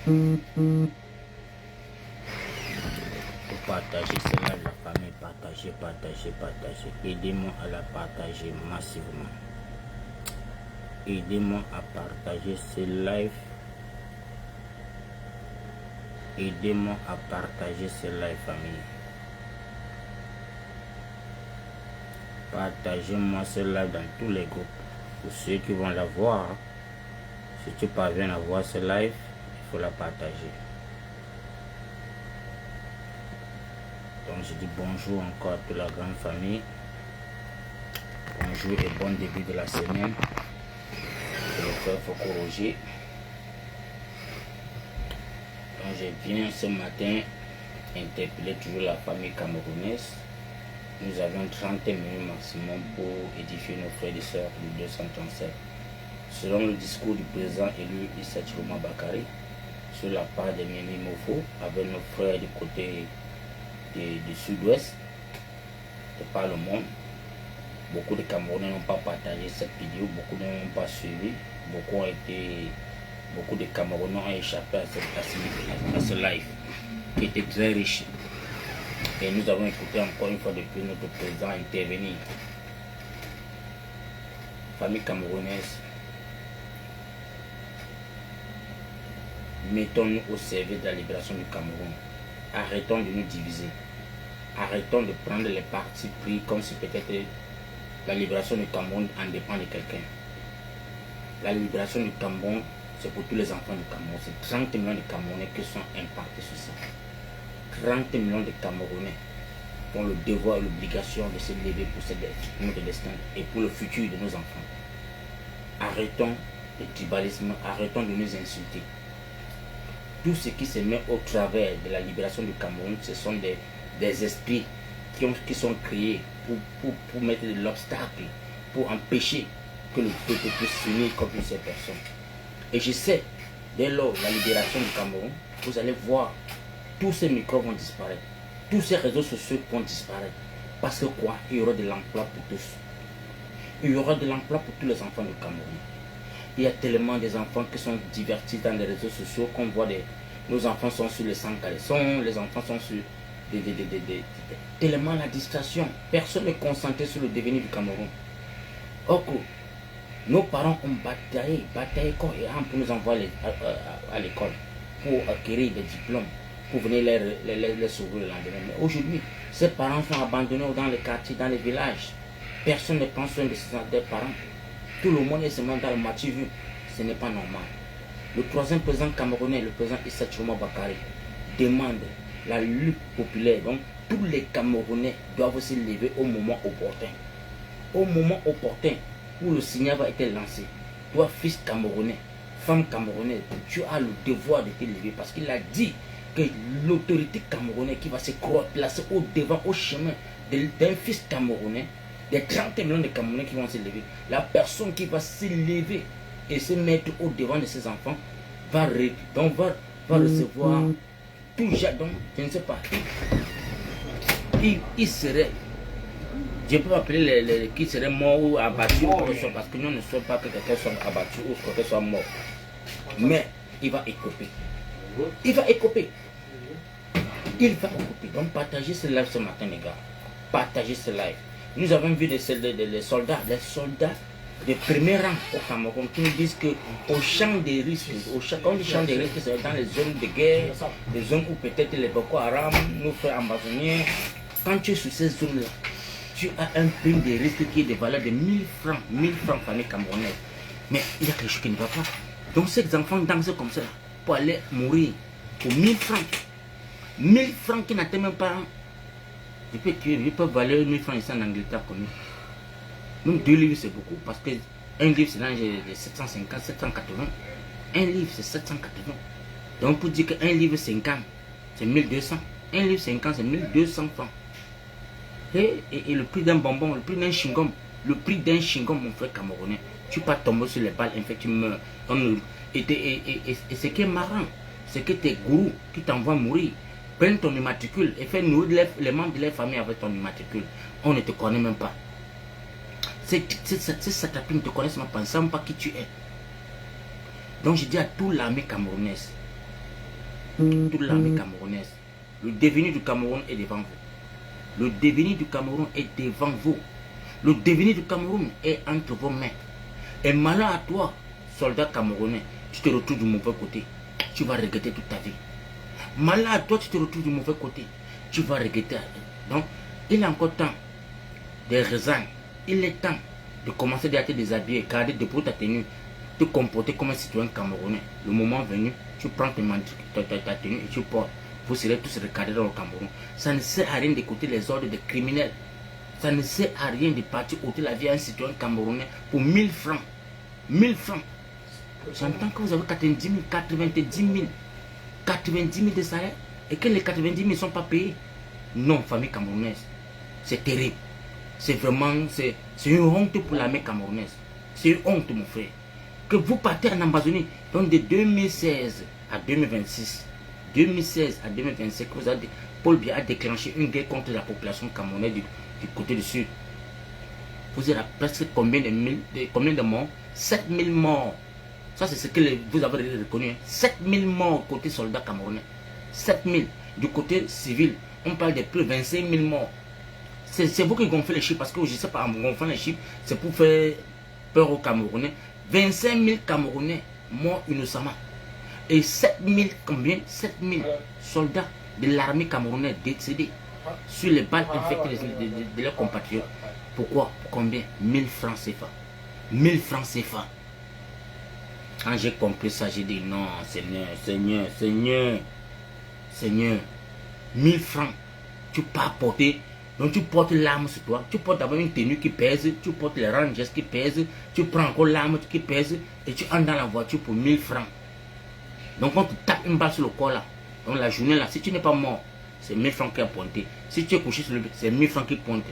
Pour partager cela, la famille, partager. Aidez-moi à la partager massivement. Aidez-moi à partager ce live. Aidez-moi à partager ce live, famille. Partagez-moi ce live dans tous les groupes. Pour ceux qui vont la voir, si tu parviens à voir ce live, il faut la partager. Donc je dis bonjour encore à toute la grande famille. Bonjour et bon début de la semaine. C'est le frère Foko Roger. Donc je viens ce matin interpeller toujours la famille camerounaise. Nous avons 30 minutes maximum pour édifier nos frères et sœurs du 237. Selon le discours du président élu Issa Chiroma Bakary, sur la part de Mimi Mofo, avec nos frères du côté du sud-ouest, de par le monde, beaucoup de Camerounais n'ont pas partagé cette vidéo, beaucoup n'ont pas suivi, beaucoup de Camerounais ont échappé à ce live qui était très riche. Et nous avons écouté encore une fois depuis notre président intervenir. Famille camerounaise, mettons-nous au service de la libération du Cameroun. Arrêtons de nous diviser. Arrêtons de prendre les partis pris comme si peut-être la libération du Cameroun en dépend de quelqu'un. La libération du Cameroun, c'est pour tous les enfants du Cameroun. C'est 30 millions de Camerounais qui sont impactés sur ça. 30 millions de Camerounais ont le devoir et l'obligation de se lever pour notre destin et pour le futur de nos enfants. Arrêtons le tribalisme, arrêtons de nous insulter. Tout ce qui se met au travers de la libération du Cameroun, ce sont des esprits qui sont créés pour mettre de l'obstacle, pour empêcher que le peuple puisse s'unir contre ces personnes. Et je sais, dès lors la libération du Cameroun, vous allez voir, tous ces micros vont disparaître, tous ces réseaux sociaux vont disparaître. Parce que quoi? Il y aura de l'emploi pour tous. Il y aura de l'emploi pour tous les enfants du Cameroun. Il y a tellement des enfants qui sont divertis dans les réseaux sociaux qu'on voit nos enfants sont sur les 100 caleçons, les enfants sont sur tellement la distraction. Personne n'est concentré sur le devenir du Cameroun. Or, nos parents ont bataillé corps et âme pour nous envoyer à l'école, pour acquérir des diplômes, pour venir les sauver le lendemain. Mais aujourd'hui, ces parents sont abandonnés dans les quartiers, dans les villages. Personne ne prend soin de des parents. Tout le monde est seulement dans le match vu. Ce n'est pas normal. Le troisième président camerounais, le président Issa Chiroma Bakary, demande la lutte populaire. Donc, tous les Camerounais doivent se lever au moment opportun. Au moment opportun où le signal va être lancé. Toi, fils camerounais, femme camerounaise, tu as le devoir de te lever parce qu'il a dit que l'autorité camerounaise qui va se placer au devant, au chemin d'un fils camerounais, des 30 millions de Camerounais qui vont se lever, la personne qui va se lever et se mettre au devant de ses enfants va recevoir tout donc je ne sais pas. Il serait, je peux appeler les qui seraient morts ou abattus parce que nous ne sommes pas que quelqu'un soit abattu ou que quelqu'un soit mort. Mais il va écoper. Il va écoper. Il va écoper. Donc partagez ce live ce matin les gars. Partagez ce live. Nous avons vu des soldats de premier rang au Cameroun qui nous disent qu'au champ des risques, quand on dit champ des risques, c'est dans les zones de guerre, les zones où peut-être les Boko Haram, nos frères ambazoniens, quand tu es sur ces zones-là, tu as un prime de risque qui est de valeur de 1000 francs famille camerounaise. Mais il y a quelque chose qui ne va pas. Donc ces enfants dansent comme ça pour aller mourir pour 1000 francs. 1000 francs qui n'atteignent même pas. Ils peuvent valer 1000 francs ici en Angleterre comme nous. Même 2 livres c'est beaucoup parce que un livre c'est dans les 750, 780. Un livre c'est 780. Donc pour dire qu'un livre 50 c'est 1200. Un livre 50 c'est 1200 francs. Et le prix d'un bonbon, le prix d'un chewing-gum, mon frère camerounais, tu peux pas tomber sur les balles, en fait tu meurs. Et ce qui est marrant, c'est que tes gourous qui t'envoient mourir prennent ton immatricule et font nourrir les membres de leur famille avec ton immatricule. On ne te connaît même pas. Cette sapine ne te connaissent même pas, ne savent pas qui tu es. Donc je dis à toute l'armée camerounaise, toute l'armée camerounaise. Le devenir du Cameroun est devant vous. Le devenir du Cameroun est devant vous. Le devenir du Cameroun est entre vos mains. Et malheur à toi, soldat camerounais, tu te retrouves du mauvais côté. Tu vas regretter toute ta vie. Malheur à toi, tu te retrouves du mauvais côté. Tu vas regretter. Donc, il est encore temps de resigner. Il est temps de commencer à te déshabiller, garder debout ta tenue, te comporter comme un citoyen camerounais. Le moment venu, tu prends ta tenue et tu portes. Vous serez tous recadrés dans le Cameroun. Ça ne sert à rien d'écouter les ordres des criminels. Ça ne sert à rien de partir ôter la vie à un citoyen camerounais pour 1000 francs. 1000 francs. J'entends que vous avez 90 000, 90 000, 90 000 de salaire et que les 90 000 ne sont pas payés. Non, famille camerounaise. C'est terrible. C'est vraiment, c'est une honte pour l'armée camerounaise. C'est une honte, mon frère. Que vous partez en Amazonie, donc de 2016 à 2026. 2016 à 2025, Paul Biya a déclenché une guerre contre la population camerounaise du côté du sud. Vous êtes à presque combien de morts? 7000 morts. Ça, c'est ce que vous avez reconnu. 7000 morts côté soldats camerounais. 7000. Du côté civil, on parle de plus de 25 000 morts. C'est vous qui gonflez les chiffres, parce que je ne sais pas, en gonflant les chiffres, c'est pour faire peur aux Camerounais. 25 000 Camerounais morts innocemment. Et 7000, combien? 7000 soldats de l'armée camerounaise décédés sur les balles infectées de leurs compatriotes. Pourquoi? Pour combien? 1000 francs CFA. 1000 francs CFA. Quand j'ai compris ça, j'ai dit non, Seigneur, 1000 francs, tu peux apporter. Donc tu portes l'arme sur toi, tu portes d'abord une tenue qui pèse, tu portes les rangers qui pèsent, tu prends encore l'arme qui pèse et tu entres dans la voiture pour 1000 francs. Donc on te tape une balle sur le corps là. Donc la journée là, si tu n'es pas mort, c'est 1000 francs qui a pointé. Si tu es couché sur le lit, c'est 1000 francs qui pointe.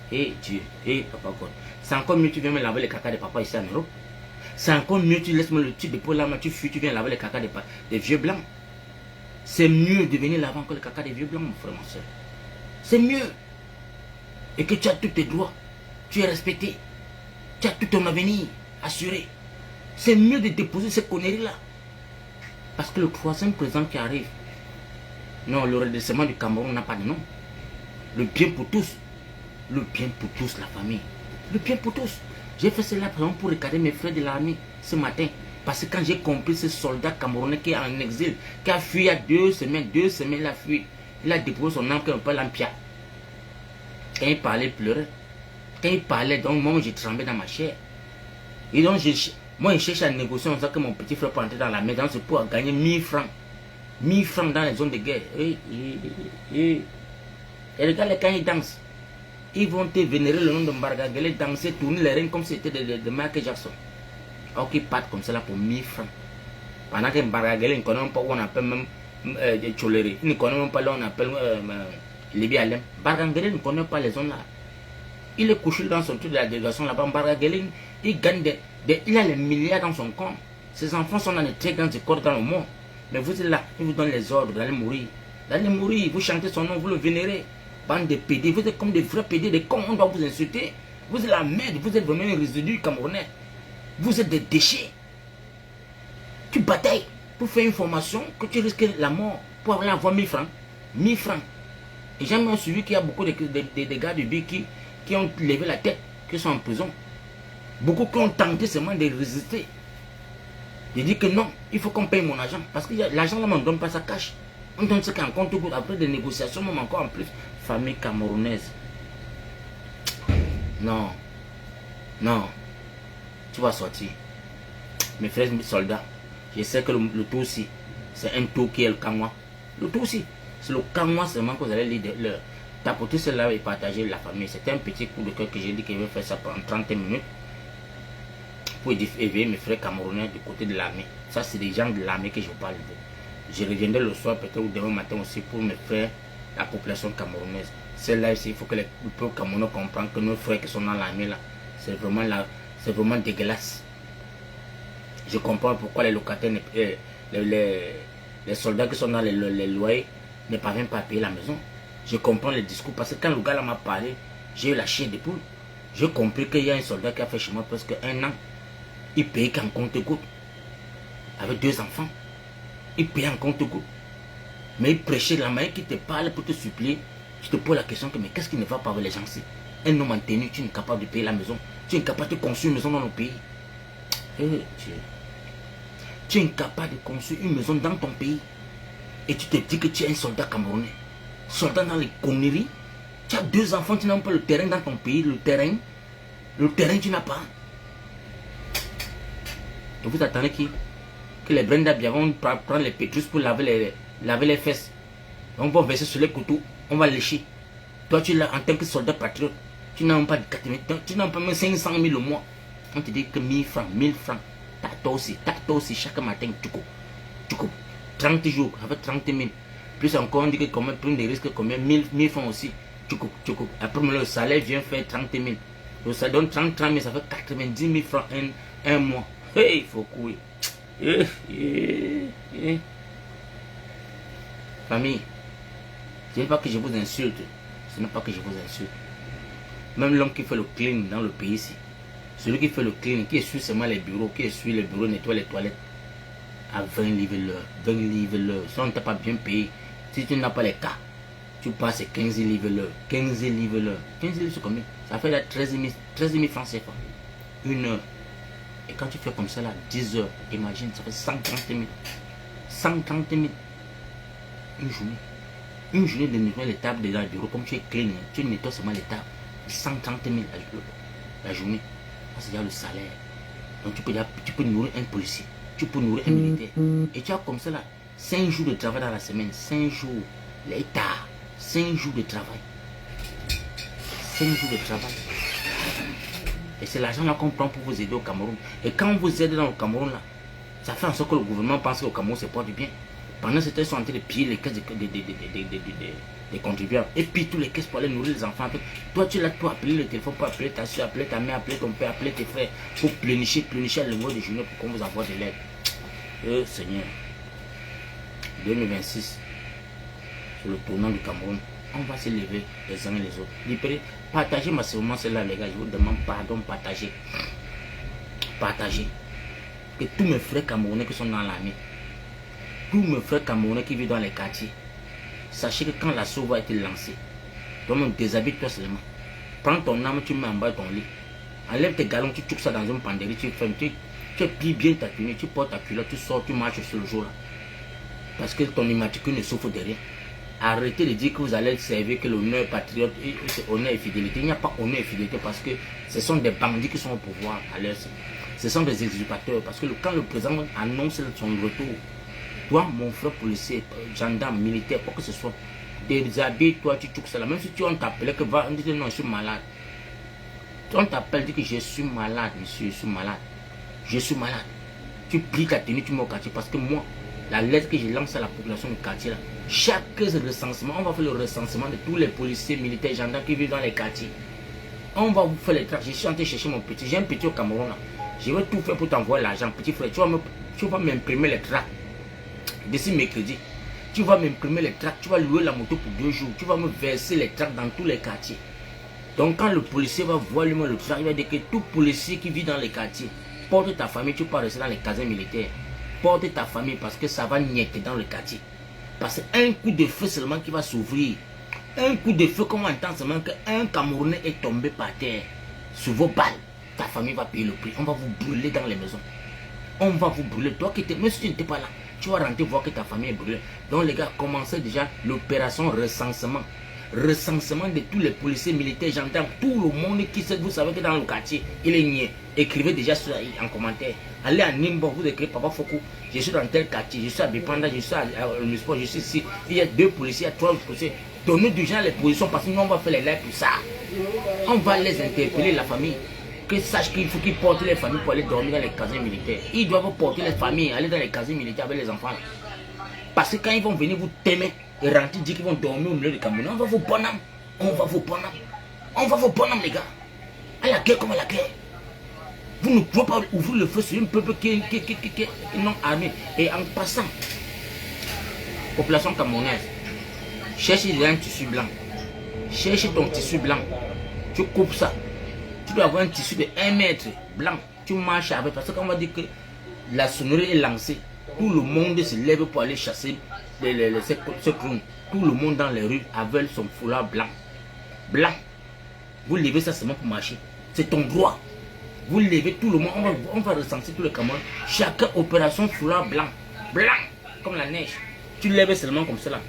Eh Dieu, papa God. C'est encore mieux tu viens me laver les caca de papa ici en Europe. C'est encore mieux tu laisses le type de peau là, tu fuis, tu viens laver les caca des vieux blancs. C'est mieux de venir laver encore les caca des vieux blancs, mon frère, mon soeur. C'est mieux. Et que tu as tous tes droits. Tu es respecté. Tu as tout ton avenir assuré. C'est mieux de déposer ces conneries là. Parce que le troisième président qui arrive, non, le redressement du Cameroun n'a pas de nom. Le bien pour tous. Le bien pour tous, la famille. Le bien pour tous. J'ai fait cela pour regarder mes frères de l'armée ce matin. Parce que quand j'ai compris ce soldat camerounais qui est en exil, qui a fui il y a 2 semaines, il a fui. Il a déposé son âme comme un peu l'empire. Quand il parlait, il pleurait. Quand il parlait, donc moi j'ai tremblé dans ma chair. Et donc moi je cherche à négocier en disant que mon petit frère peut entrer dans la maison pour gagner 1000 francs. 1000 francs dans les zones de guerre. Et regarde quand ils dansent. Ils vont te vénérer le nom de Mbargagele, danser, tourner les reins comme si c'était de Michael Jackson. Alors qu'ils partent comme ça là pour 1000 francs. Pendant que Mbargagele ne connaît même pas où on appelle même Tcholéré. Il ne connaît même pas là où on appelle Libye Alem. Mbargagele ne connaît pas les zones là. Il est couché dans son truc de la délégation là-bas. Mbargagele, il gagne il a les milliards dans son compte. Ses enfants sont dans les très grandes écoles dans le monde. Mais vous êtes là, il vous donne les ordres d'aller mourir. D'aller mourir, vous chantez son nom, vous le vénérez. Bande de pédés, vous êtes comme des vrais pédés, des cons, on doit vous insulter. Vous êtes la merde, vous êtes vraiment un résidu camerounais. Vous êtes des déchets. Tu batailles pour faire une formation que tu risques la mort pour avoir 1000 francs. 1000 francs. Et j'ai même suivi qu'il y a beaucoup de gars de billes qui ont levé la tête, qui sont en prison. Beaucoup qui ont tenté seulement de résister. Je dis que non, il faut qu'on paye mon argent. Parce que l'argent là, on ne donne pas, ça cache. On donne ce qu'on compte après des négociations, même encore en plus. Famille camerounaise. Non. Non. Tu vas sortir. Mes frères soldats, je sais que le tout aussi, c'est un tout qui est le Kamwa. Le tout aussi, c'est le Kamwa seulement que vous allez tapoter cela et partager la famille. C'est un petit coup de cœur que j'ai dit que je vais faire ça pendant 30 minutes. Pour éveiller mes frères camerounais du côté de l'armée. Ça, c'est des gens de l'armée que je vous parle. Je reviendrai le soir, peut-être ou demain matin aussi, pour mes frères, la population camerounaise. C'est là ici, il faut que le peuple camerounais comprenne que nos frères qui sont dans l'armée là, c'est vraiment dégueulasse. Je comprends pourquoi les locataires, les soldats qui sont dans les loyers ne parviennent pas à payer la maison. Je comprends le discours parce que quand le gars là m'a parlé, j'ai eu la chair de poule. J'ai compris qu'il y a un soldat qui a fait chez moi presque 1 an. Il paye qu'en compte-gouttes. Avec 2 enfants. Il paye en compte-gouttes. Mais il prêchait la main qui te parle pour te supplier. Je te pose la question que mais qu'est-ce qui ne va pas avec les gens ici? Un homme en tenue, tu es incapable de payer la maison. Tu es incapable de construire une maison dans le pays. Tu es incapable de construire une maison dans ton pays. Et tu te dis que tu es un soldat camerounais. Soldat dans les conneries. Tu as 2 enfants, tu n'as pas le terrain dans ton pays. Le terrain, tu n'as pas. Et vous attendez qui? Que les Brenda bien vont prendre les pétrus pour laver les fesses. On va verser sur les couteaux, on va lécher. Toi, tu es là en tant que soldat patriote. Tu n'as même pas de 4 000, tu n'as pas même 500 000 au mois. On te dit que 1000 francs, 1000 francs. T'as aussi chaque matin, tu coupes. 30 jours, avec 30 000. Plus encore, on dit que combien, prime des risques, combien, 1000 francs aussi. Tu coupes. Après, le salaire vient faire 30 000. Donc, ça donne 30 000, ça fait 90 000 francs un mois. Hey, il faut courir. Famille, ce n'est pas que je vous insulte. Ce n'est pas que je vous insulte. Même l'homme qui fait le clean dans le pays ici, celui qui fait le clean, qui essuie seulement les bureaux, nettoie les toilettes, à 20 livres l'heure. 20 livres l'heure. Si on ne t'a pas bien payé, si tu n'as pas les cas, tu passes 15 livres l'heure. 15 livres l'heure. 15 livres c'est combien? Ça fait là 13 000 francs CFA. Une heure. Et quand tu fais comme ça là, 10 heures, imagine, ça fait 130 000. 130 000. Une journée. Une journée de nettoyer les tables dans le bureau, comme tu es clean, tu nettoies seulement les tables. 130 000 la journée. C'est déjà le salaire. Donc tu peux nourrir un policier, tu peux nourrir un militaire. Et tu as comme ça là, 5 jours de travail dans la semaine. 5 jours. L'État. 5 jours de travail. 5 jours de travail. Et c'est l'argent là qu'on prend pour vous aider au Cameroun. Et quand on vous aide dans le Cameroun là, ça fait en sorte que le gouvernement pense qu'au Cameroun c'est pas du bien. Pendant ce temps, ils sont en train de piller les caisses des contribuables. Et puis tous les caisses pour aller nourrir les enfants. Toi, tu es là pour appeler le téléphone, pour appeler ta soeur, appeler ta mère, appeler ton père, appeler tes frères, pour plénicher à l'envoi de journée pour qu'on vous envoie de l'aide. Seigneur, 2026, sur le tournant du Cameroun, on va se lever les uns et les autres. Libérer, partagez massivement cela, les gars. Je vous demande pardon, partagez. Partagez. Que tous mes frères camerounais qui sont dans l'armée, tous mes frères camerounais qui vivent dans les quartiers, sachez que quand l'assaut va être lancé, donc déshabille-toi seulement. Prends ton arme, tu mets en bas de ton lit. Enlève tes galons, tu tuques ça dans une penderie, tu fermes, tu plies bien ta tenue, tu portes ta culotte, tu sors, tu marches sur le jour là. Parce que ton immatricule ne souffre de rien. Arrêtez de dire que vous allez servir que l'honneur patriote, honneur et fidélité. Il n'y a pas honneur et fidélité parce que ce sont des bandits qui sont au pouvoir à l'heure. Ce sont des usurpateurs parce que quand le président annonce son retour, toi, mon frère policier, gendarme, militaire, quoi que ce soit, déshabille-toi, tu touches cela. Même si on t'appelait que va, on dit non, je suis malade. On t'appelle, dit que je suis malade, monsieur, je suis malade. Je suis malade. Tu plies ta tenue, tu mets au quartier parce que moi, la lettre que je lance à la population du quartier là, chaque recensement, on va faire le recensement de tous les policiers, militaires, gendarmes qui vivent dans les quartiers. On va vous faire les tracts. Je suis en train de chercher mon petit. J'ai un petit au Cameroun là. Je vais tout faire pour t'envoyer l'argent, petit frère. Tu vas m'imprimer les tracts. D'ici mercredi, tu vas m'imprimer les tracts, tu vas louer la moto pour 2 jours, tu vas me verser les tracts dans tous les quartiers. Donc quand le policier va voir lui-même le tract, il va dire que tout policier qui vit dans les quartiers, porte ta famille, tu peux rester dans les casernes militaires. Porte ta famille parce que ça va niéter dans le quartier. Parce qu'un coup de feu seulement qui va s'ouvrir, un coup de feu qu'on va entendre seulement qu'un Camerounais est tombé par terre sous vos balles, ta famille va payer le prix. On va vous brûler dans les maisons. On va vous brûler. Toi qui étais, même si tu n'étais pas là, tu vas rentrer voir que ta famille est brûlée. Donc les gars, commencez déjà l'opération recensement. Recensement de tous les policiers, militaires, gendarmes, tout le monde qui sait, vous savez que dans le quartier, il est niais. Écrivez déjà en commentaire. Allez à Nimbo, vous écrivez Papa Foko, je suis dans tel quartier, je suis à Bipanda, je suis à Lusport, je suis ici. Il y a 2 policiers, il y a 3 policiers. Donnez du gens les positions parce que nous on va faire les lives pour ça. On va les interpeller, la famille. Que sache qu'il faut qu'ils portent les familles pour aller dormir dans les casernes militaires. Ils doivent porter les familles, aller dans les casernes militaires avec les enfants. Parce que quand ils vont venir vous t'aimer et rentrer, dire qu'ils vont dormir au milieu du Cameroun, on va vous prendre. On va vous prendre. On va vous prendre, les gars. À la guerre comme à la guerre. Vous ne pouvez pas ouvrir le feu sur un peuple qui est non armé. Et en passant, population camerounaise, cherche un tissu blanc. Cherche ton tissu blanc. Tu coupes ça. Tu dois avoir un tissu de 1 mètre blanc. Tu marches avec. Parce qu'on va dire que la sonnerie est lancée. Tout le monde se lève pour aller chasser ce clown, tout le monde dans les rues avait son foulard blanc. Blanc. Vous levez ça seulement pour marcher. C'est ton droit. Vous levez tout le monde, on va recenser tout le Cameroun. Chaque opération foulard blanc. Blanc, comme la neige. Tu lèves seulement comme cela.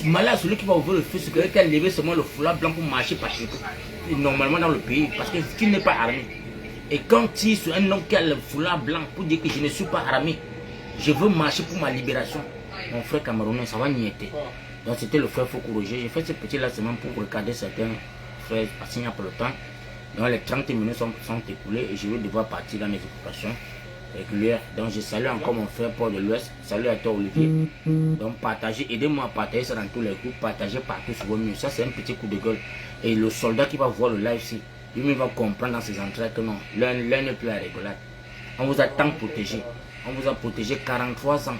Malade, celui qui va ouvrir le feu, c'est quelqu'un qui a levé seulement le foulard blanc pour marcher partout. Normalement dans le pays, parce que tu n'es pas armé. Et quand tu es sur un homme qui a le foulard blanc pour dire que je ne suis pas armé, je veux marcher pour ma libération, mon frère camerounais, ça va niéter. Donc c'était le frère Foko Roger. J'ai fait ce petit là seulement pour regarder certains frères passer il y a peu de temps. Donc les 30 minutes sont écoulées et je vais devoir partir dans mes occupations régulières. Donc je salue encore mon frère Paul de l'Ouest. Salut à toi Olivier. Donc partagez, aidez-moi à partager ça dans tous les groupes, partagez partout sur vos murs. Ça c'est un petit coup de gueule. Et le soldat qui va voir le live ici, lui-même va comprendre dans ses entrailles que non, l'un n'est plus à rigolade. On vous a tant protégé. On vous a protégé 43 ans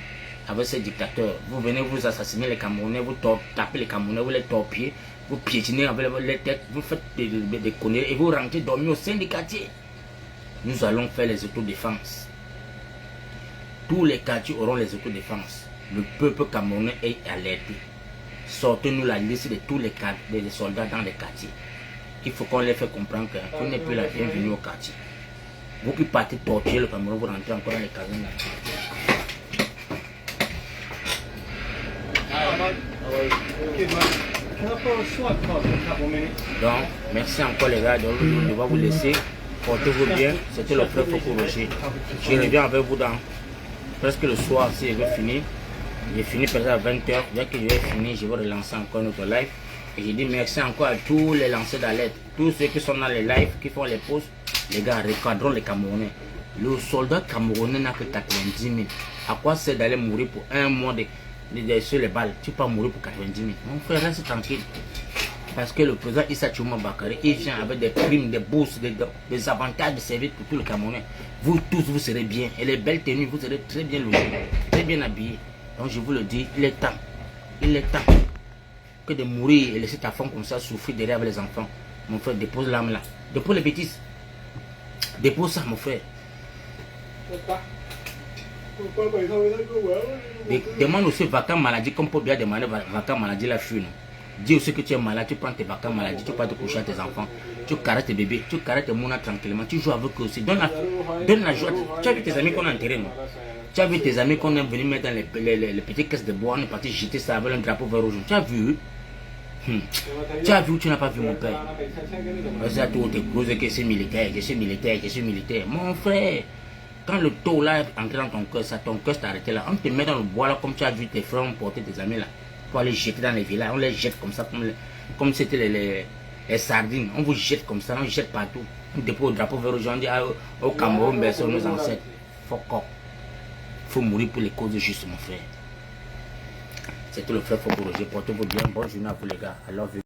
avec ces dictateurs. Vous venez vous assassiner les Camerounais, vous tapez les Camerounais, vous les torpillez, vous piétinez avec les têtes, vous faites des conneries et vous rentrez dormir au sein des quartiers. Nous allons faire les autodéfenses. Tous les quartiers auront les autodéfenses. Le peuple camerounais est alerté. Sortez-nous la liste de tous les soldats dans les quartiers. Il faut qu'on les fait comprendre que vous n'êtes plus la bienvenue au quartier. Vous qui partez torturer le Cameroun, vous rentrez encore dans les casernes. Donc, merci encore les gars. Donc, je vais vous laisser. Portez-vous bien. C'était le frère Foko Roger. Je reviens avec vous dans presque le soir si je vais finir. J'ai fini peut-être à 20h. Dès que je vais finir, je vais relancer encore notre live. Et je dis merci encore à tous les lanceurs d'alerte. Tous ceux qui sont dans les lives, qui font les pauses. Les gars, recadrons les Camerounais. Le soldat camerounais n'a que 90 000. À quoi c'est d'aller mourir pour un mois sur les balles? Tu peux mourir pour 90 000. Mon frère, reste tranquille. Parce que le président Issa Tchouma Bakary, il vient avec des primes, des bourses, des avantages de service pour tout le Camerounais. Vous tous, vous serez bien. Et les belles tenues, vous serez très bien logés, très bien habillés. Donc je vous le dis, il est temps. Il est temps que de mourir et laisser ta femme comme ça souffrir derrière avec les enfants. Mon frère, dépose l'âme là. Dépose les bêtises. Dépose ça, mon frère. Demande aussi vacances maladie, comme pour bien demander vacances maladie la fuite. Dis aussi que tu es malade, tu prends tes vacances maladie, tu peux te coucher à tes enfants, tu caresses tes bébés, tu caresses tes monas tranquillement, tu joues avec eux aussi. Donne la joie. Tu as vu tes amis qu'on a enterrés, non? Tu as vu tes amis qu'on est venu mettre dans les petites caisses de bois, on est parti jeter ça avec un drapeau vert rouge. Tu as vu? Tu as vu ou tu n'as pas vu mon père? Parce que tout est gros que c'est militaire, je suis militaire, je suis militaire. Mon frère, quand le taux là est entré dans ton cœur, ça, ton cœur s'est arrêté là. On te met dans le bois là, comme tu as vu tes frères porter tes amis là, pour aller jeter dans les villages. On les jette comme ça, comme c'était les sardines. On vous jette comme ça, on jette partout. On dépose le drapeau vert rouge, on dit au Cameroun, mais c'est nos ancêtres. Fuck off. Il faut mourir pour les causes justes, mon frère. C'était le frère Foko Roger. Portez-vous bien. Bonne journée à vous les gars. I love you.